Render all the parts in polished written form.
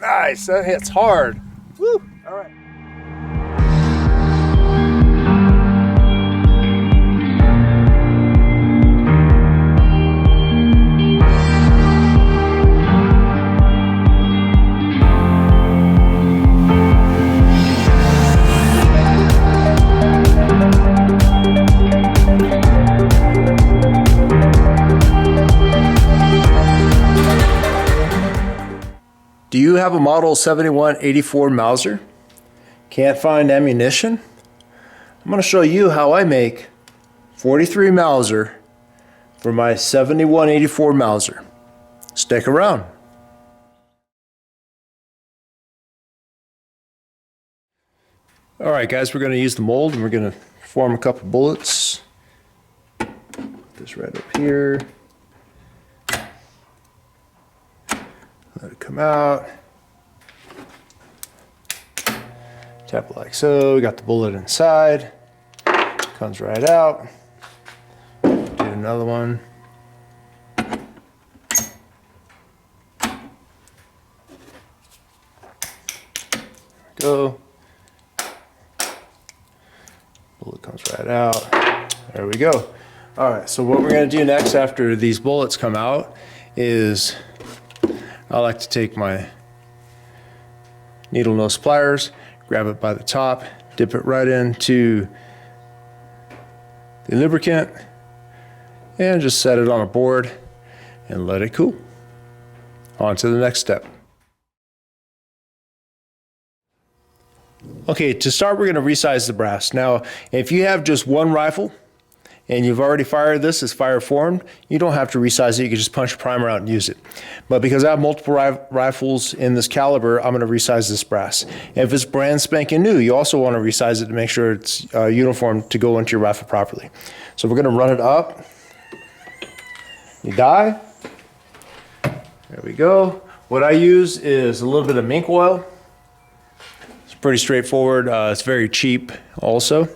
Nice, that hits hard. Woo! All right. Do you have a model 7184 Mauser? Can't find ammunition? I'm going to show you how I make 43 Mauser for my 7184 Mauser. Stick around. Alright guys, we're going to use the mold and we're going to form a couple bullets. Put this right up here. Let it come out. Tap it like so. We got the bullet inside. Comes right out. Do another one. There we go. Bullet comes right out. There we go. All right, so what we're going to do next after these bullets come out is I like to take my needle nose pliers, grab it by the top, dip it right into the lubricant, and just set it on a board and let it cool. On to the next step. Okay, to start we're going to resize the brass. Now, if you have just one rifle, and you've already fired this, it's fire formed, you don't have to resize it, you can just punch a primer out and use it. But because I have multiple rifles in this caliber, I'm gonna resize this brass. And if it's brand spanking new, you also wanna resize it to make sure it's uniform to go into your rifle properly. So we're gonna run it up. You die. There we go. What I use is a little bit of mink oil. It's pretty straightforward, it's very cheap also.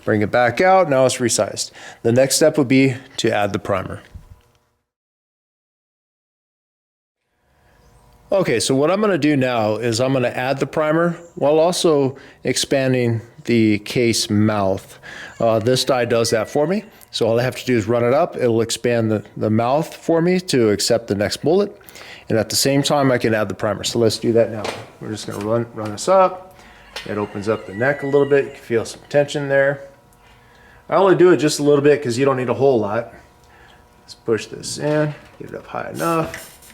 Bring it back out, now it's resized. The next step would be to add the primer. Okay, so what I'm going to do now is I'm going to add the primer while also expanding the case mouth. This die does that for me, so all I have to do is run it up. It'll expand the mouth for me to accept the next bullet, and at the same time I can add the primer. So let's do that now. We're just going to run this up. It opens up the neck a little bit. You can feel some tension there. I only do it just a little bit because you don't need a whole lot. Let's push this in, get it up high enough.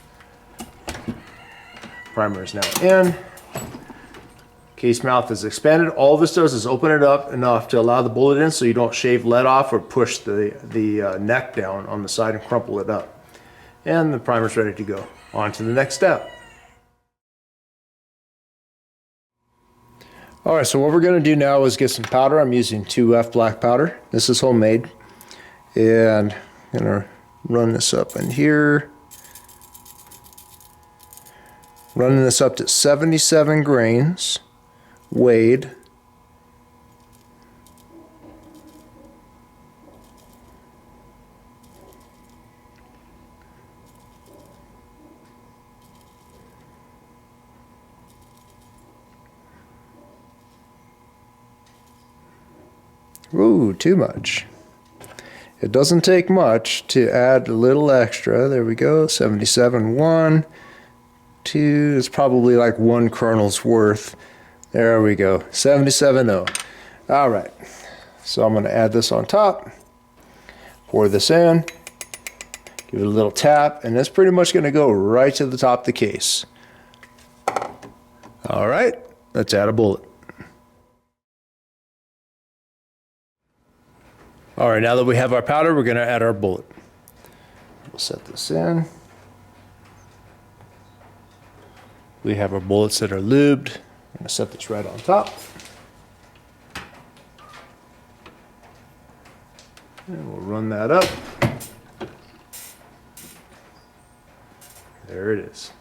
Primer is now in. Case mouth is expanded. All this does is open it up enough to allow the bullet in so you don't shave lead off or push the neck down on the side and crumple it up. And the primer's ready to go. On to the next step. All right, so what we're going to do now is get some powder. I'm using 2F black powder. This is homemade. And I'm going to run this up in here. Running this up to 77 grains, weighed. Ooh, too much. It doesn't take much to add a little extra. There we go, 77, 1, 2, it's probably like 1 kernel's worth. There we go, 77.0. All right, so I'm gonna add this on top, pour this in, give it a little tap, and it's pretty much gonna go right to the top of the case. All right, let's add a bullet. All right, now that we have our powder, we're going to add our bullet. We'll set this in. We have our bullets that are lubed. I'm going to set this right on top. And we'll run that up. There it is.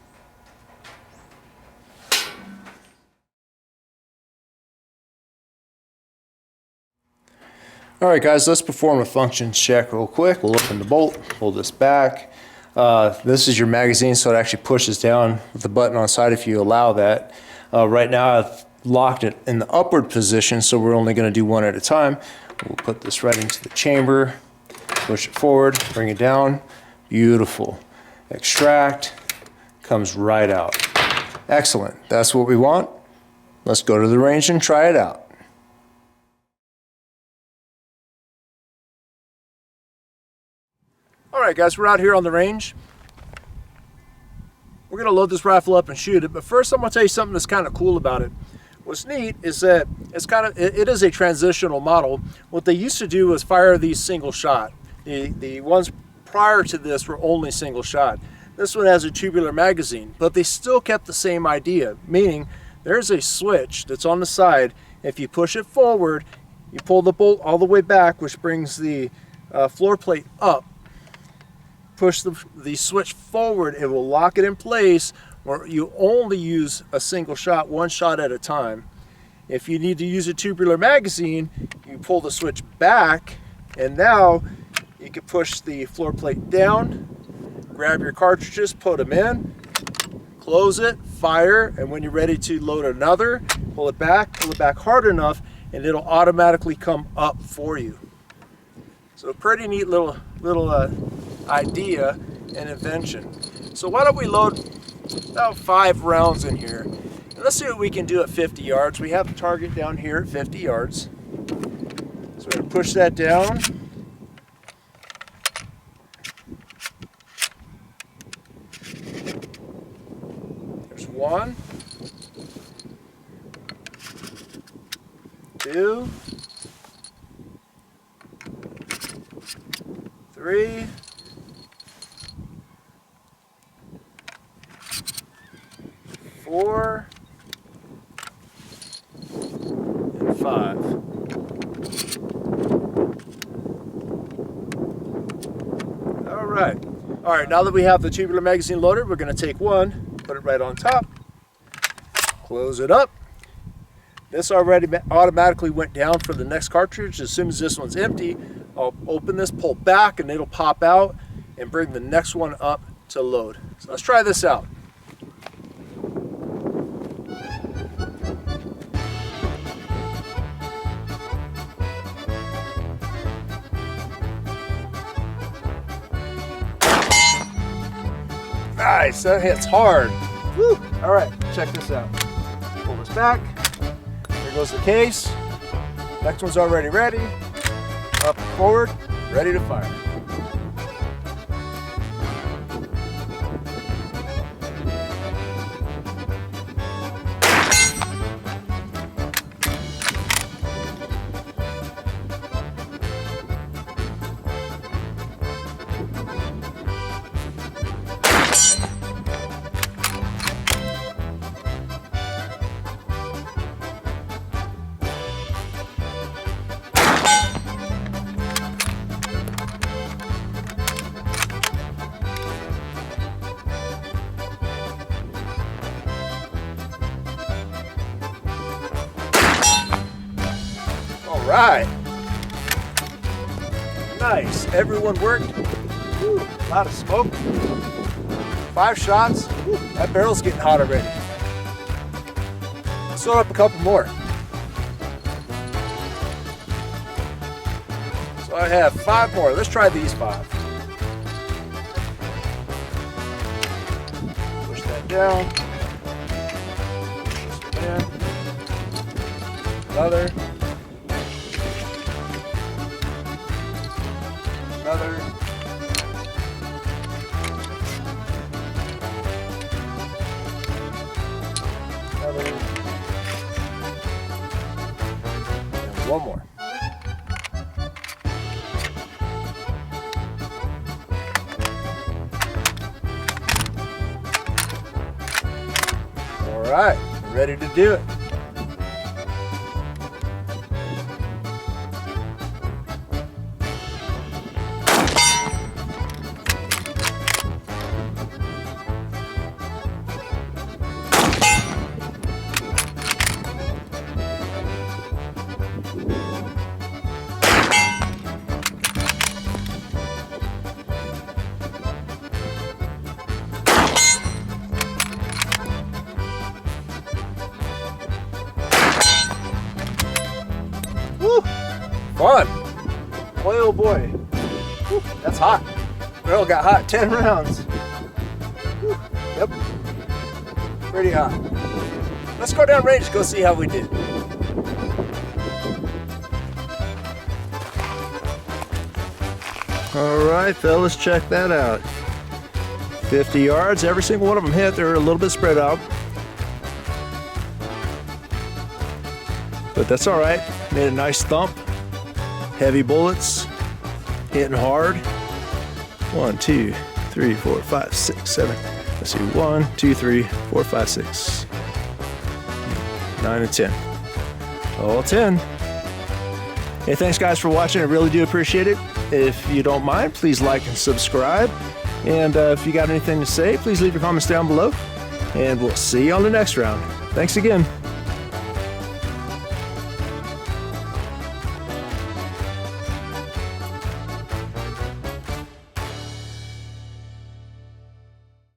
All right, guys, let's perform a functions check real quick. We'll open the bolt, pull this back. This is your magazine, so it actually pushes down with the button on the side if you allow that. Right now I've locked it in the upward position, so we're only going to do one at a time. We'll put this right into the chamber, push it forward, bring it down. Beautiful. Extract, comes right out. Excellent. That's what we want. Let's go to the range and try it out. All right, guys, we're out here on the range. We're going to load this rifle up and shoot it, but first I'm going to tell you something that's kind of cool about it. What's neat is that it is a transitional model. What they used to do was fire these single shot. The ones prior to this were only single shot. This one has a tubular magazine, but they still kept the same idea, meaning there's a switch that's on the side. If you push it forward, you pull the bolt all the way back, which brings the floor plate up. Push the switch forward, it will lock it in place, or you only use a single shot, one shot at a time. If you need to use a tubular magazine, you pull the switch back, and now you can push the floor plate down, grab your cartridges, put them in, close it, fire, and when you're ready to load another, pull it back hard enough, and it'll automatically come up for you. So a pretty neat little idea and invention. So why don't we load about 5 rounds in here, and let's see what we can do at 50 yards. We have the target down here at 50 yards. So we're going to push that down. There's 1, 2, 3, 4, and 5. All right, now that we have the tubular magazine loaded, we're going to take one, put it right on top, close it up. This already automatically went down for the next cartridge. As soon as this one's empty, I'll open this, pull back, and it'll pop out and bring the next one up to load. So let's try this out. Nice, that hits hard. Woo. All right, check this out. Pull this back. There goes the case. Next one's already ready. Up and forward, ready to fire. Right. Nice. Everyone worked. Woo, a lot of smoke. 5 shots. Woo, that barrel's getting hot already. Let's throw up a couple more. So I have 5 more. Let's try these 5. Push that down. Push it in. Another. Another. Another. And one more. All right, ready to do it. Oh boy. Whew, that's hot. Barrel got hot. 10 rounds. Whew, yep. Pretty hot. Let's go down range, go see how we did. All right, fellas, check that out. 50 yards, every single one of them hit. They're a little bit spread out. But that's all right. Made a nice thump. Heavy bullets, hitting hard. 1, 2, 3, 4, 5, 6, 7. Let's see, 1, 2, 3, 4, 5, 6, 9, and 10. All 10. Hey, thanks guys for watching. I really do appreciate it. If you don't mind, please like and subscribe. And if you got anything to say, please leave your comments down below. And we'll see you on the next round. Thanks again.